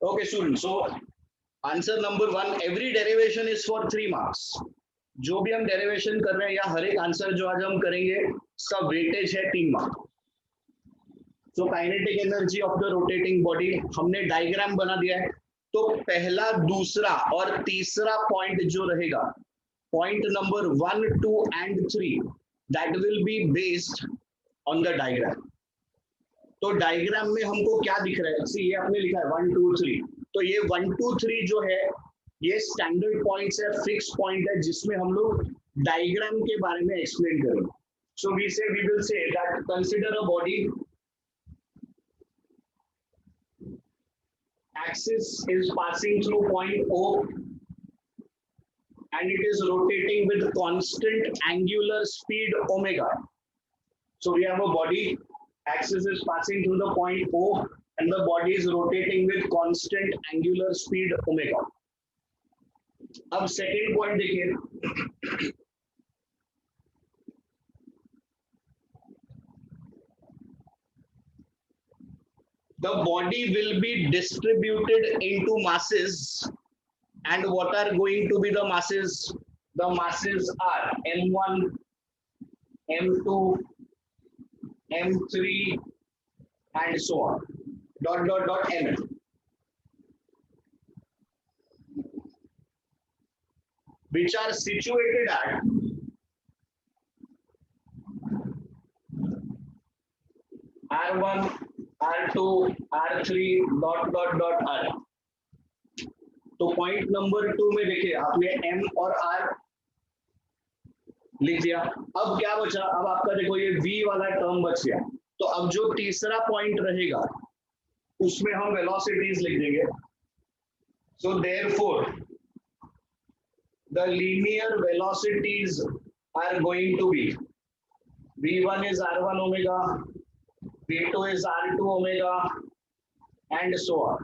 Okay, students. So answer number 1, every derivation is for 3 marks. जो भी हम derivation कर रहे हैं या हर एक आंसर जो आज हम करेंगे उसका वेटेज है 3 mark. So kinetic energy of the rotating body हमने डायग्राम बना दिया है। तो पहला, दूसरा और तीसरा पॉइंट जो रहेगा, point number 1, 2 and 3, that will be based on the diagram. तो डायग्राम में हमको क्या दिख रहा है, सी ये आपने लिखा है 1 2 3। तो ये 1 2 3 जो है ये स्टैंडर्ड पॉइंट्स है, फिक्स पॉइंट है, जिसमें हम लोग डायग्राम के बारे में एक्सप्लेन करेंगे। So we will say that consider a body, axis is passing through point O and it is rotating with constant angular speed omega. So we have a body, axis is passing through the point O and the body is rotating with constant angular speed omega. अब second point देखिए, the body will be distributed into masses, and what are going to be the masses? The masses are m1, m2, m3 and so on, dot dot dot mn. Which are situated at R1, R2, R3, dot dot dot R. तो point number 2 में देखिए आपने M और R लिख दिया। अब क्या बचा, अब आपका देखो ये V वाला टर्म बच गया। तो अब जो तीसरा पॉइंट रहेगा उसमें हम वेलोसिटीज लिख देंगे। So therefore the linear velocities are going to be v1 is r1 omega, v2 is r2 omega and so on.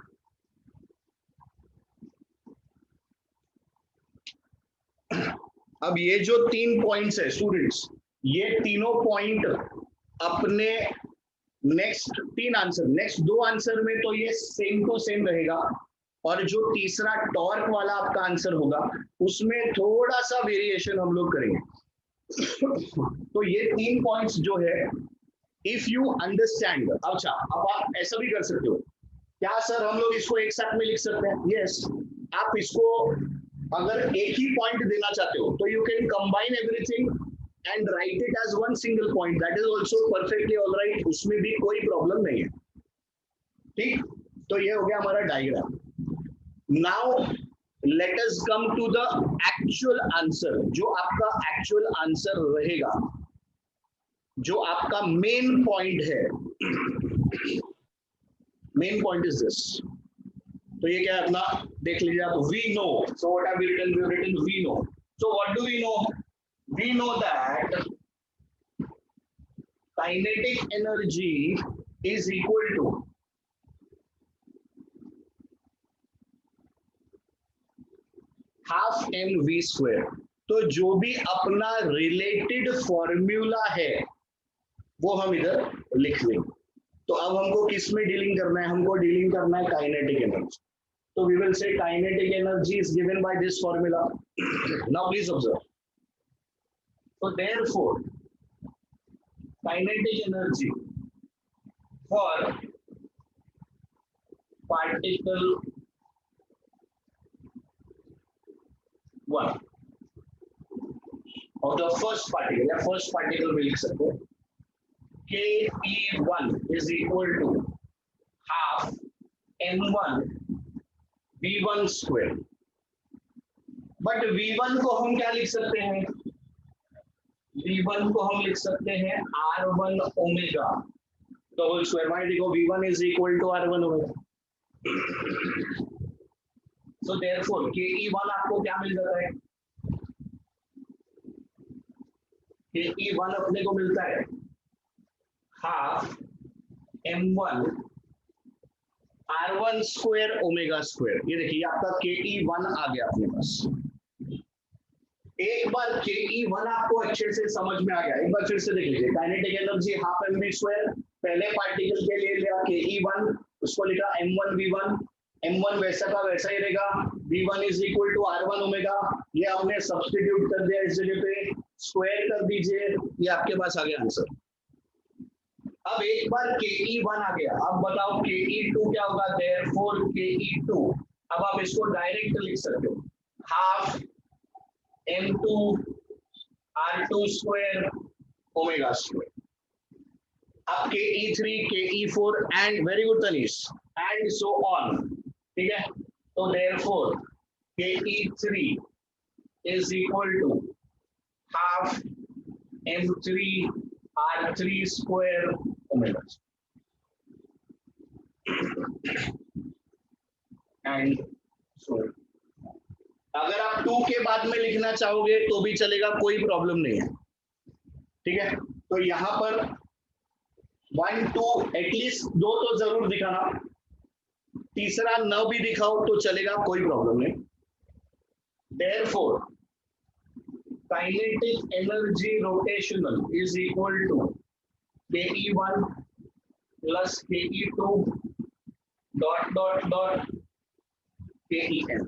अब ये जो 3 पॉइंट्स है स्टूडेंट्स, ये तीनों पॉइंट अपने नेक्स्ट 3 आंसर, नेक्स्ट 2 आंसर में तो ये सेम टू सेम रहेगा, और जो तीसरा टॉर्क वाला आपका आंसर होगा उसमें थोड़ा सा वेरिएशन हम लोग करेंगे। तो ये 3 पॉइंट्स जो है, इफ यू अंडरस्टैंड, अच्छा अब आप ऐसा भी कर सकते हो, क्या सर हम लोग इसको एक साथ में लिख सकते हैं? यस, आप इसको अगर एक ही पॉइंट देना चाहते हो तो you can combine everything and write it as one single point, that is also perfectly alright, उसमें भी कोई प्रॉब्लम नहीं है। ठीक, तो ये हो गया हमारा diagram. Now let us come to the actual answer, जो आपका एक्चुअल आंसर रहेगा, जो आपका मेन पॉइंट है। Main point is this. तो ये क्या है अपना, देख लीजिए आप, we know, so what have we written? We have written we know. So what do we know? We know that kinetic energy is equal to half m v square. तो जो भी अपना रिलेटेड फॉर्मूला है वो हम इधर लिख लेंगे। तो अब हमको किस में डीलिंग करना है? हमको डीलिंग करना है काइनेटिक एनर्जी। तो we will say kinetic energy is given by this formula. Now please observe, so therefore kinetic energy for particle 1 of the first particle, या फर्स्ट पार्टिकल में लिख सकते हो, Ke1 is equal to half m1 v1 square। But v1 को हम क्या लिख सकते हैं? v1 को हम लिख सकते हैं r1 omega the whole square. माने देखो v1 is equal to r1 omega. So therefore Ke1 आपको क्या मिल जाता है? Ke1 अपने को मिलता है half m1 r1 square omega square. ये देखिए आपका Ke1 आ गया अपने पास। एक बार Ke1 आपको अच्छे से समझ में आ गया, एक बार फिर से देख लीजिए। Kinetic energy half mv square, पहले पार्टिकल के लिए लिया Ke1, उसको लिखा m1 v1, m1 वैसा का वैसा ही रहेगा, v1 is equal to r1 omega, ये आपने सब्स्टिट्यूट कर दिया इस जगह पे, स्क्वायर कर दीजिए, ये आपके पास आ गया आंसर। अब एक बार ke1 आ गया, अब बताओ ke2 क्या होगा, देयरफॉर ke2, अब आप इसको डायरेक्ट लिख सकते हो, half m2 r2 square omega square. अब ke3 ke4 and very good Tanish and so on, ठीक है, तो therefore ke3 is equal to half m3 r3 square omega and so. अगर आप 2 के बाद में लिखना चाहोगे तो भी चलेगा, कोई प्रॉब्लम नहीं है, ठीक है। तो यहाँ पर 1 2 एटलीस्ट 2 तो जरूर दिखाना, तीसरा न भी दिखाओ तो चलेगा, कोई प्रॉब्लम नहीं। Therefore kinetic energy rotational is equal to ke1 plus ke2 dot dot dot KEN।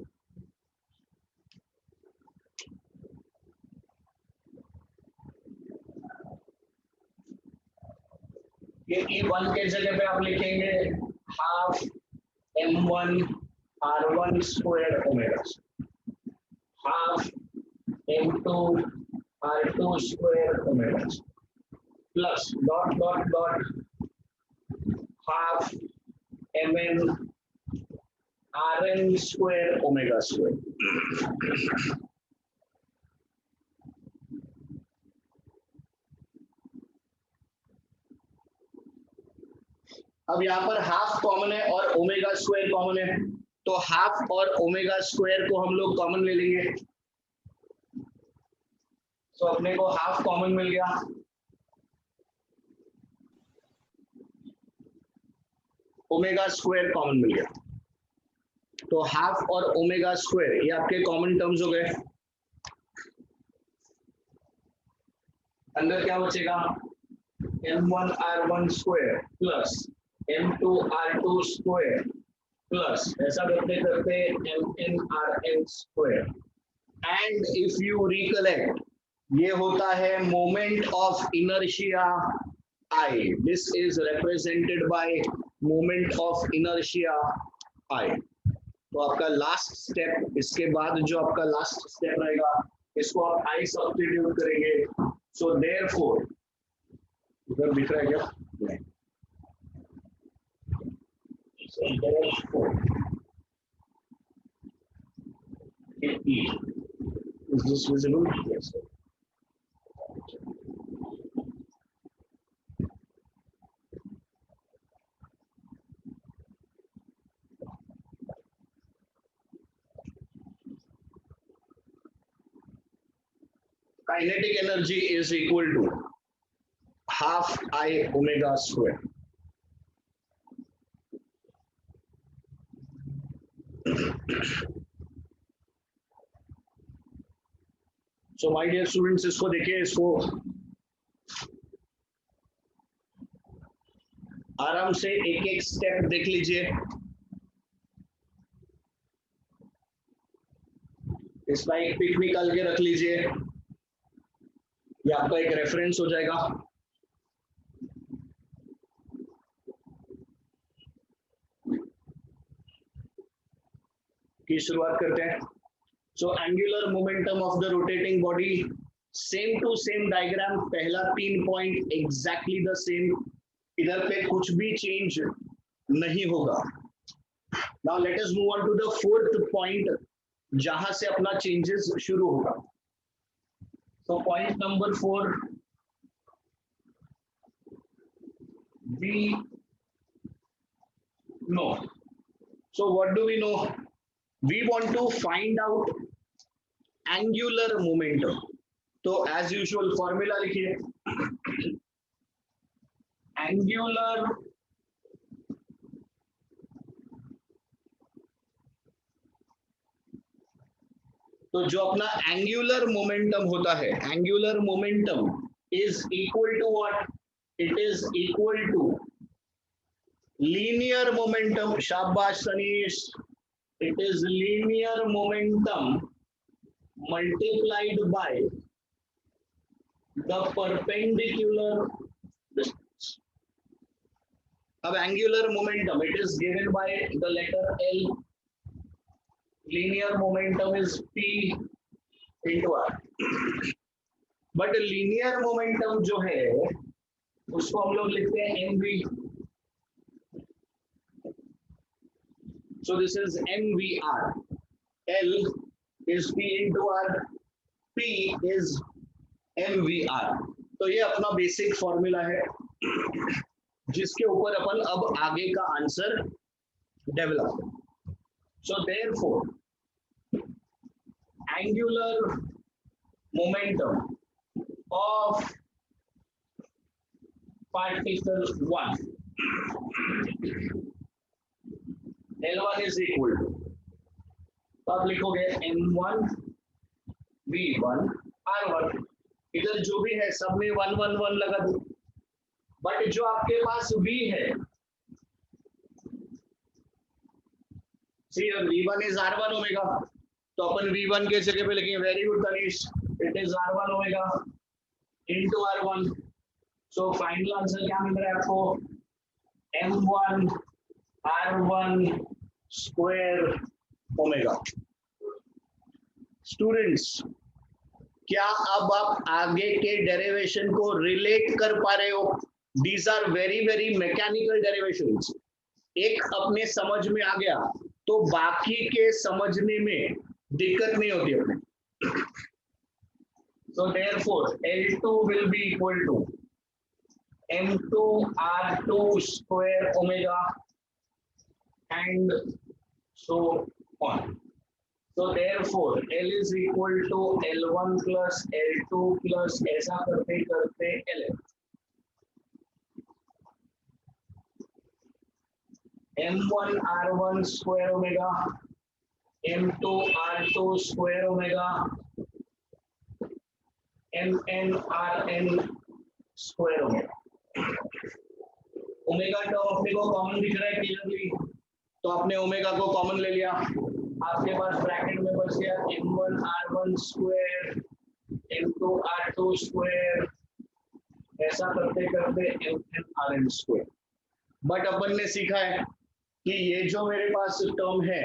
ke1 के जगह पे आप लिखेंगे half m1 r1 square omega, half m2 r2 square omega plus dot dot dot half mn rn square omega square. अब यहाँ पर half common है और ओमेगा स्क्वायर कॉमन है, तो हाफ और ओमेगा स्क्वायर को हम लोग कॉमन ले लेंगे, तो अपने को हाफ कॉमन मिल गया, ओमेगा स्क्वायर कॉमन मिल गया, तो हाफ और ओमेगा स्क्वायर ये आपके कॉमन टर्म्स हो गए। अंदर क्या बचेगा, m1 r1 square plus m2 r2 square plus ऐसा करते करते mn rn square, and if you recollect ये होता है moment of inertia I, this is represented by moment of inertia I। तो आपका लास्ट स्टेप, इसके बाद जो आपका लास्ट स्टेप रहेगा इसको आप I सब्स्टिट्यूट करेंगे, सो देयरफॉर इधर दिख रहा है क्या, नहीं, so therefore KE is this visible? Yes. Kinetic energy is equal to half I omega square. So my dear students, इसको देखिए, इसको आराम से एक एक स्टेप देख लीजिए, इसका एक पिक निकाल के रख लीजिए, ये आपका एक रेफरेंस हो जाएगा। की शुरुआत करते हैं। So angular momentum of the rotating body, same to same diagram, पहला 3 पॉइंट एग्जैक्टली द सेम, इधर पे कुछ भी चेंज नहीं होगा। Now let us move on to the 4th point, जहां से अपना चेंजेस शुरू होगा। So point number 4, we know. So what do we know? We want to find out angular momentum. तो as usual फॉर्मूला लिखिए, angular तो जो अपना एंगुलर मोमेंटम होता है, angular momentum is equal to what, it is equal to linear momentum, शाबाश Tanish, it is linear momentum multiplied by the perpendicular distance. अब angular momentum, it is given by the letter L. Linear momentum is P into R. But linear momentum जो है उसको हम लोग लिखते हैं mv. So this is mvr. L is p into r, p is mvr. तो ये अपना बेसिक फॉर्मूला है जिसके ऊपर अपन अब आगे का answer develop. So therefore angular momentum of particle 1 L1 is equal to, तो आप लिखोगे M1 V1 R1. इधर जो भी है सब में 1 1 1 लगा दो. बट जो आपके पास V है, see V1 is R1 omega, तो अपन V1 के जगह पे लिखेंगे, very good Tanish, it is R1 omega into R1. So final answer क्या मिल रहा है आपको? M1 R1 square omega. Students, क्या अब आप आगे के डेरिवेशन को रिलेट कर पा रहे हो? These are very very mechanical derivations. एक अपने समझ में आ गया तो बाकी के समझने में दिक्कत नहीं होती अपने. So therefore L2 will be equal to M2 R2 square omega and so on. So therefore L is equal to L1 plus L2 plus ऐसा करते करते L. M1 R1 square omega, M2 R2 square omega, Mn Rn square omega. Omega term अपने को common दिख रहा है clearly, तो आपने ओमेगा को कॉमन ले लिया. आपके पास ब्रैकेट में बच गया M1 R1 square M2 R2 square, ऐसा करते करते Mn Rn स्क्वायर. बट अपन ने सीखा है कि ये जो मेरे पास टर्म है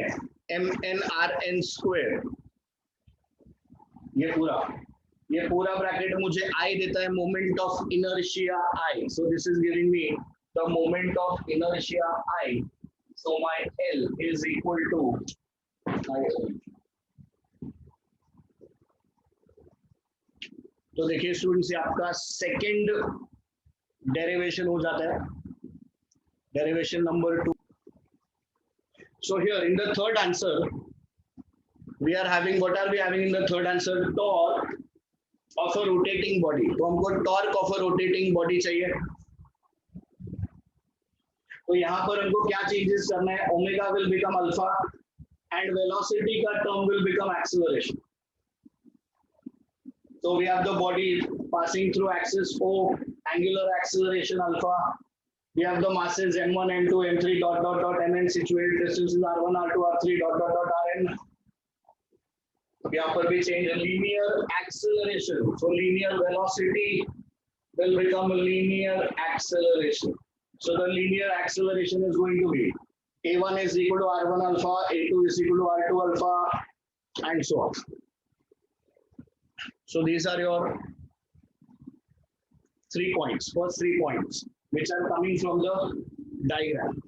Mn Rn स्क्वायर, ये पूरा ब्रैकेट मुझे I देता है moment of inertia I. So this is giving me the moment of inertia I. So my L is equal to my L. तो देखिए स्टूडेंट्स, आपका सेकंड डेरिवेशन हो जाता है, derivation number 2. So here in the third answer we are having, what are we having in the third answer? Torque of a rotating body. तो हमको torque of a rotating body चाहिए. तो यहाँ पर हमको क्या चेंजेस करना है? Omega will become alpha and velocity का term will become acceleration. So we have the body passing through axis O, angular acceleration alpha. We have the masses M1, M2, M3 dot dot dot Mn, situated distances R1, R2, R3 dot dot dot Rn. यहाँ पर भी change linear acceleration. So linear velocity will become linear acceleration. So the linear acceleration is going to be A1 is equal to R1 alpha, A2 is equal to R2 alpha, and so on. So these are your 3 points, first 3 points, which are coming from the diagram.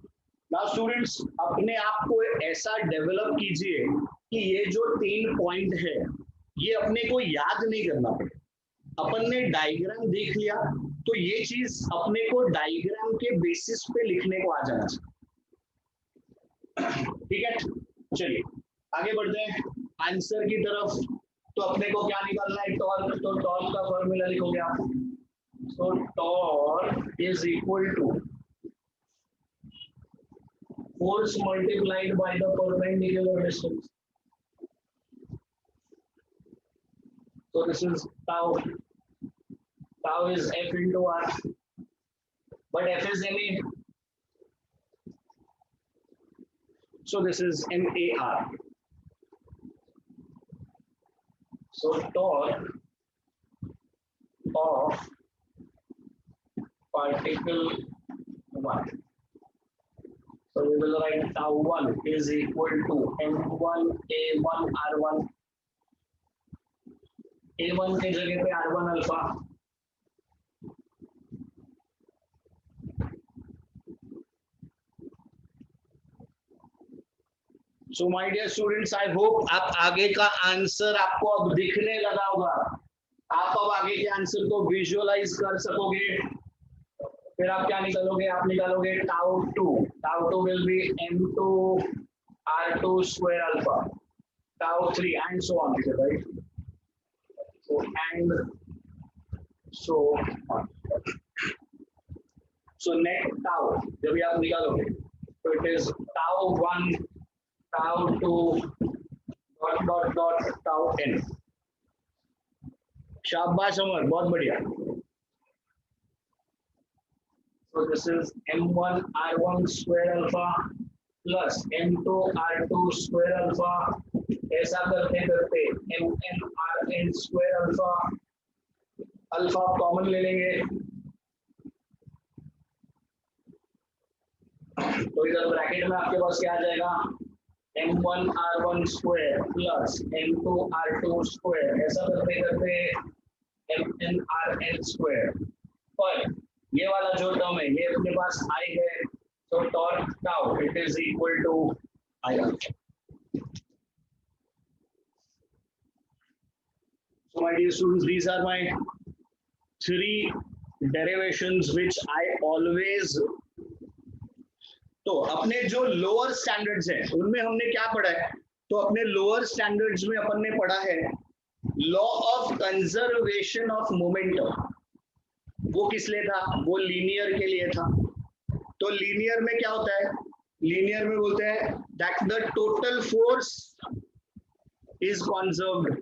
Now students, अपने आप को ऐसा develop कीजिए कि ये जो 3 point है ये अपने को याद नहीं करना पड़े. अपन ने डायग्राम देख लिया तो ये चीज अपने को डायग्राम के बेसिस पे लिखने को आ जाना चाहिए. ठीक है, चलिए आगे बढ़ते हैं आंसर की तरफ. तो अपने को क्या निकालना है? टॉर्क. तो टॉर्क का फॉर्मूला लिखोगे आप. So torque is equal to force multiplied by the perpendicular distance. So this is tau. Tau is F into R. But F is ma. So this is MAR. So torque of particle 1. So we will write tau 1 is equal to M1 A1 R1. A1 के जगह पे R1 alpha. So my dear students, I hope आप आगे का answer आपको अब दिखने लगा होगा. आप अब आगे के आंसर को विजुअलाइज कर सकोगे. फिर आप क्या निकालोगे? आप निकालोगे tau 2 will be M2 R2 square alpha, tau 3 and so on, right? So and so on. So net tau जब भी आप निकालोगे तो it is tau 1 tau 2 dot tau n. शाबाश अमर, बहुत बढ़िया. So this is M1 R1 square alpha plus M2 R2 square alpha. ऐसा करते करते MN RN square alpha. Alpha common ले लेंगे तो इधर ब्रैकेट में आपके पास क्या आ जाएगा? M1 R1 square plus M2 R2 square. ऐसा करते करते MN RN square. पर ये वाला जो टर्म है ये अपने पास I है, तो torque tau it is equal to I. So my dear students, these are my 3 derivations which I always. तो अपने जो लोअर स्टैंडर्ड्स हैं उनमें हमने क्या पढ़ा है? तो अपने लोअर स्टैंडर्ड्स में अपन ने पढ़ा है law of conservation of momentum. वो किस लिए था? वो लीनियर के लिए था. तो लीनियर में क्या होता है? लीनियर में बोलते हैं that the total force is conserved,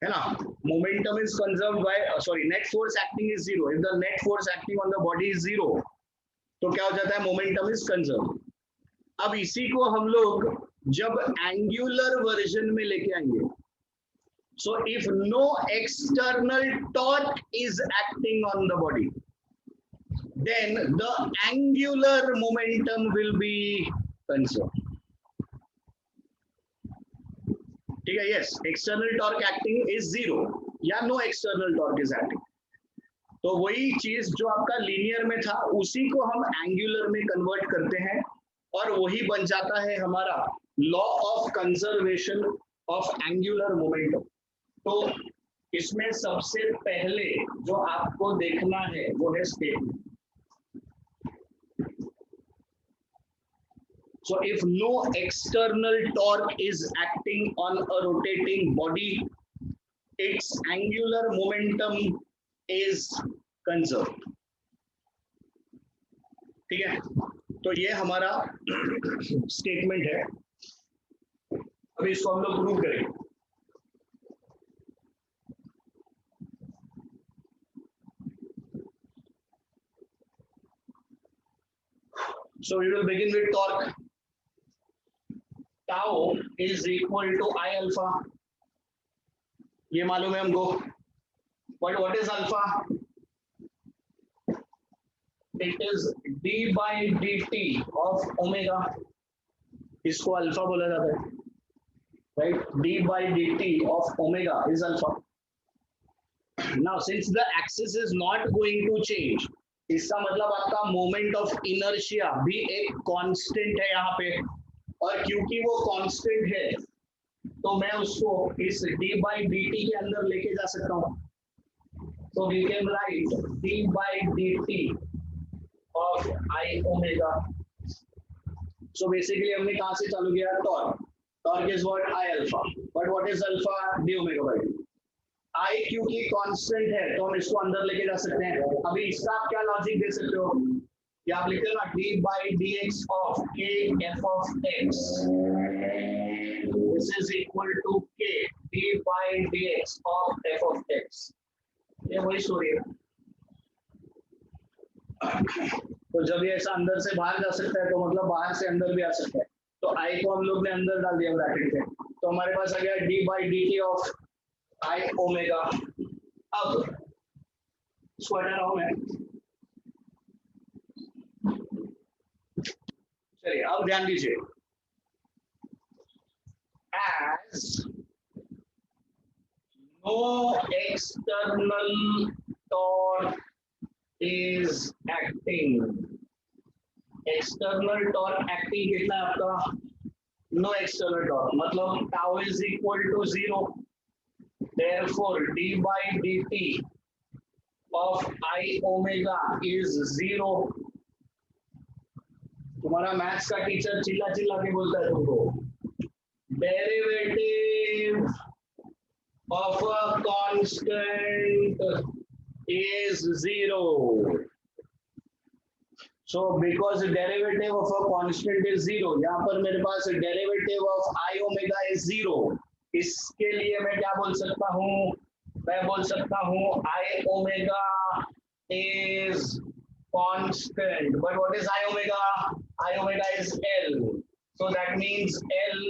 है ना? Momentum is conserved by net force acting is zero. If the net force acting on the body is zero तो क्या हो जाता है? Momentum is conserve. अब इसी को हम लोग जब एंगुलर वर्जन में लेके आएंगे, so if no external torque is acting on the body then the angular momentum will be conserve. ठीक है? Yes, external torque acting is zero या no external torque is acting. तो वही चीज जो आपका लीनियर में था उसी को हम एंगुलर में कन्वर्ट करते हैं और वही बन जाता है हमारा law of conservation of angular momentum. तो इसमें सबसे पहले जो आपको देखना है वो है statement. So if no external torque is acting on a rotating body its angular momentum is conserved. ठीक है? तो ये हमारा स्टेटमेंट है. अभी इसको हम लोग प्रूव करेंगे. So we will begin with torque. Tau is equal to I alpha. ये मालूम है हमको. But what is alpha? It is d by dt of omega. इसको अल्फा बोला जाता है, right? d by dt of omega is alpha. Now since the axis is not going to change, इसका मतलब आपका मोमेंट ऑफ इनर्शिया भी एक constant है यहाँ पे, और क्योंकि वो कांस्टेंट है तो मैं उसको इस d by dt के अंदर लेके जा सकता हूँ. So we can write d by dt of I omega. So basically हमने कहाँ से चालू किया? Torque. Torque is what? I alpha. But what is alpha? d omega by d. I क्योंकि कांस्टेंट है तो हम इसको अंदर लेके जा सकते हैं. अभी इसका आप क्या लॉजिक दे सकते हो? या आप लिखते हो ना d by dx of k f of x. This is equal to k d by dx of f of x. ये वही स्टोरी है. तो जब ये ऐसा अंदर से बाहर जा सकता है तो मतलब बाहर से अंदर भी आ सकता है. तो आई को हम लोग ने अंदर डाल दिया ब्रैकेट के, तो हमारे पास आ गया D by d t of I omega. अब इसको हटा रहा हूं मैं, चलिए अब ध्यान दीजिए, as no external torque is acting, external torque acting कितना है आपका, नो एक्सटर्नल टॉर्क, मतलब tau is equal to 0, therefore d by d t of I omega is 0। तुम्हारा मैथ्स का टीचर चिल्ला चिल्ला के बोलता है तुमको, derivative of a constant is 0। So because the derivative of a constant is 0, यहाँ पर मेरे पास derivative of I omega is 0, इसके लिए मैं क्या बोल सकता हूँ, मैं बोल सकता हूँ I omega is constant, but what is I omega? I omega is L, so that means L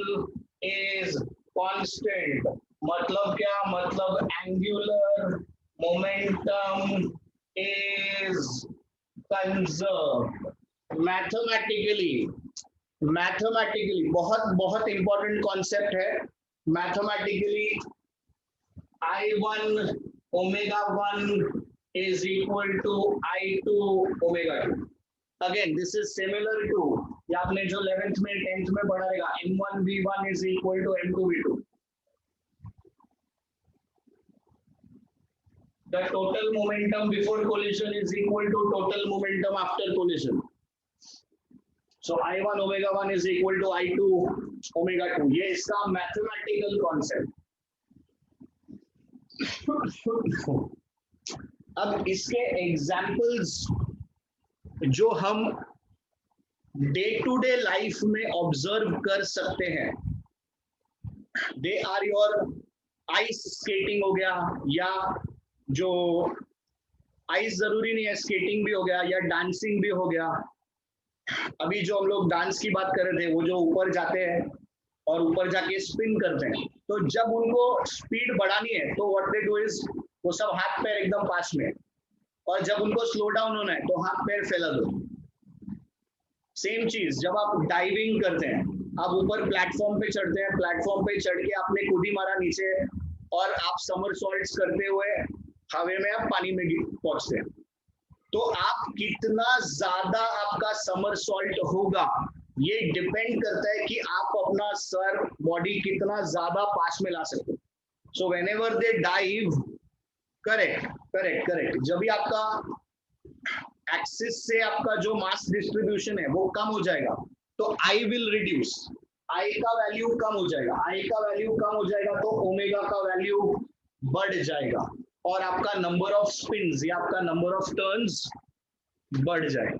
is constant, मतलब क्या, मतलब angular momentum is conserved। Mathematically बहुत बहुत इंपॉर्टेंट कॉन्सेप्ट है, mathematically I1 omega 1 is equal to I2 omega 2। Again this is similar to ये आपने जो 11th में 10th में पढ़ा रहेगा, M1 V1 is equal to M2 V2। The total momentum before collision is equal to total momentum after collision. So I1 omega 1 is equal to I2 omega 2। ये इसका mathematical concept. अब इसके examples जो हम day to day life में observe कर सकते हैं, they are your ice skating हो गया, या जो आइस जरूरी नहीं है, स्केटिंग भी हो गया या डांसिंग भी हो गया। अभी जो हम लोग डांस की बात कर रहे थे, वो जो ऊपर जाते हैं और ऊपर जाके स्पिन करते हैं, तो जब उनको स्पीड बढ़ानी है तो व्हाट दे डू इज वो सब हाथ पैर एकदम पास में, और जब उनको स्लो डाउन होना है तो हाथ पैर फैला दो। सेम चीज जब आप डाइविंग करते हैं, आप ऊपर प्लेटफॉर्म पे चढ़ते हैं, प्लेटफॉर्म पे चढ़ के आपने कूदी मारा नीचे और आप समरसॉल्ट्स करते हुए हवा में आप पानी में पहुंचते हैं, तो आप कितना ज्यादा आपका समरसॉल्ट होगा ये डिपेंड करता है कि आप अपना सर बॉडी कितना ज्यादा पास में ला सकते हो। So whenever they dive, correct, जब भी आपका एक्सिस से आपका जो मास डिस्ट्रीब्यूशन है वो कम हो जाएगा तो आई विल रिड्यूस, आई का वैल्यू कम हो जाएगा, आई का वैल्यू कम हो जाएगा तो ओमेगा का वैल्यू बढ़ जाएगा, और आपका नंबर ऑफ स्पिन्स या आपका नंबर ऑफ टर्न्स बढ़ जाएगा।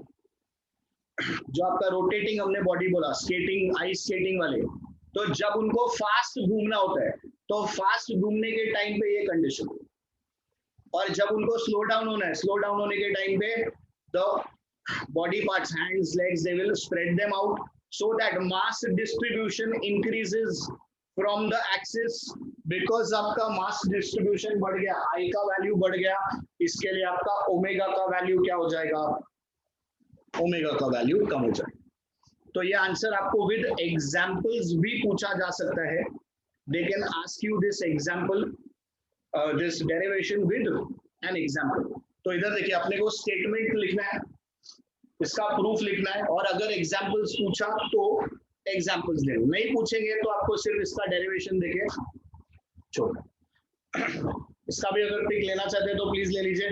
जो आपका रोटेटिंग हमने बॉडी बोला, स्केटिंग, आइस स्केटिंग वाले, तो जब उनको फास्ट घूमना होता है तो फास्ट घूमने के टाइम पे ये कंडीशन, और जब उनको स्लो डाउन होना है, स्लो डाउन होने के टाइम पे the body parts, hands, legs, they will spread them out so that mass distribution increases from the axis, because आपका मास डिस्ट्रीब्यूशन बढ़ गया, आई का वैल्यू बढ़ गया, इसके लिए आपका ओमेगा का वैल्यू क्या हो जाएगा, ओमेगा का वैल्यू कम हो जाएगा। तो ये आंसर आपको विद एग्जांपल्स भी पूछा जा सकता है, they can ask you this example, this derivation with an example. तो इधर देखिए, अपने को स्टेटमेंट लिखना है, इसका प्रूफ लिखना है, और अगर एग्जांपल्स पूछा तो एग्जांपल्स दे, नहीं पूछेंगे तो आपको सिर्फ इसका डेरिवेशन देके छोड़। इसका भी अगर पिक लेना चाहते हैं तो प्लीज ले लीजिए।